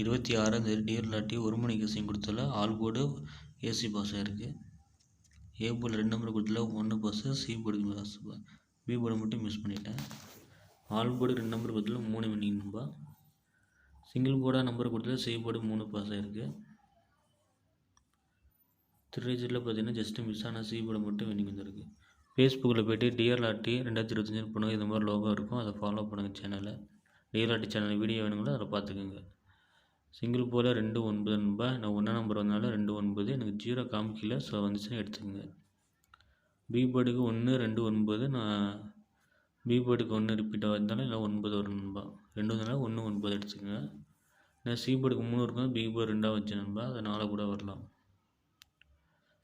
26 dear lottery ஒரு மணி guessing கொடுத்தல ஆல் போர்டு ஏசி பாஸ் ஆகிருக்கு. ஏ போர்டில் 2 நம்பர் கொடுத்தல 1 பாஸ், சி போர்டுக்கு பாஸ், பி போர்டை மட்டும் மிஸ் பண்ணிட்டேன். ஆல் போர்டு 2 நம்பர் கொடுத்தல 3 வின்னிங் நம்பா. சிங்கிள் போர்டாக நம்பர் கொடுத்தல சி போர்டு 3 பாஸ் ஆகிருக்கு. 3 டிஜிட்டில் பார்த்தீங்கன்னா ஜஸ்ட்டு மிஸ் ஆனால் சி போர்டு மட்டும் வின்னிங் வந்துருக்கு. ஃபேஸ்புக்கில் போய்ட்டு டியர் லாட்டி 2025 பண்ணுங்கள், இந்த மாதிரி லோகோ இருக்கும், அதை ஃபாலோ பண்ணுங்கள் சேனலை. டியர் லாட்டி சேனல் வீடியோ வேணுங்களோ அதை பார்த்துக்குங்க. சிங்கிள் போல் 2 9 நம்பா. நான் 1 நம்பர் வந்தனால 2 9 எனக்கு 0 காமிக்கல, ஸோ வந்துச்சுன்னா எடுத்துக்கோங்க. பி போர்டுக்கு 1 2 9, நான் பி போர்டுக்கு 1 ரிப்பீட் ஆகிறதுனால இல்லை 9 வரும் நம்பா. 2 வந்தனால 1 9 எடுத்துக்கோங்க. நான் சி போர்டுக்கு 3 இருக்கும், பி போர்டு 2 வச்சு நம்பா, அதை 4 கூட வரலாம்.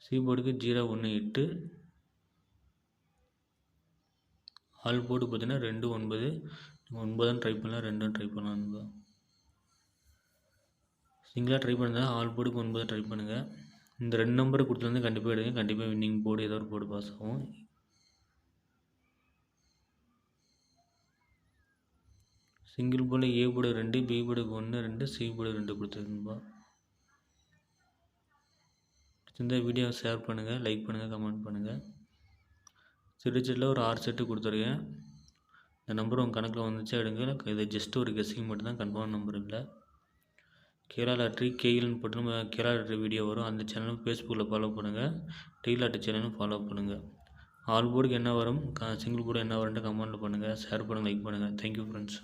சி போர்டுக்கு 0 1 8, ஆல் போர்டு பார்த்தீங்கன்னா 2 9 9 ட்ரை பண்ணலாம், 2 ட்ரை பண்ணலாம் நம்பா. சிங்கிளாக ட்ரை பண்ணுங்கள், ஆல் போர்டுக்கு 9 ட்ரை பண்ணுங்கள். இந்த 2 நம்பரை கொடுத்துருந்து கண்டிப்பாக எடுங்க, கண்டிப்பாக வின்னிங் போர்டு ஏதோ ஒரு போர்டு பாஸ் ஆகும். சிங்கிள் போர்டில் ஏ போர்டு 2, பி போர்டுக்கு 1 2, சி போர்டு 2 கொடுத்துருக்கும்பா. இந்த வீடியோ ஷேர் பண்ணுங்கள், லைக் பண்ணுங்கள், கமெண்ட் பண்ணுங்கள். சிடிச்செட்டில் ஒரு 6 செட்டு கொடுத்துருக்கேன். இந்த நம்பர் உங்கள் கணக்கில் வந்துச்சா எடுங்க. இது ஜஸ்ட் ஒரு கெஸ்ஸிங் மட்டும்தான், கன்ஃபார்ம் நம்பர் இல்லை. கேரளா லாட்ரி கேஎல்னு போட்டு நம்ம கேரளா லாட்ரி வீடியோ வரும், அந்த சேனலும் ஃபேஸ்புக்கில் ஃபாலோ பண்ணுங்கள். டி லாட்ரி சேனலும் ஃபாலோ பண்ணுங்கள். ஆல் போர்டுக்கு என்ன வரும், சிங்கிள் போர்டு என்ன வரும்னு கமெண்ட்டில் பண்ணுங்கள், ஷேர் பண்ணுங்கள், லைக் பண்ணுங்கள். Thank you friends.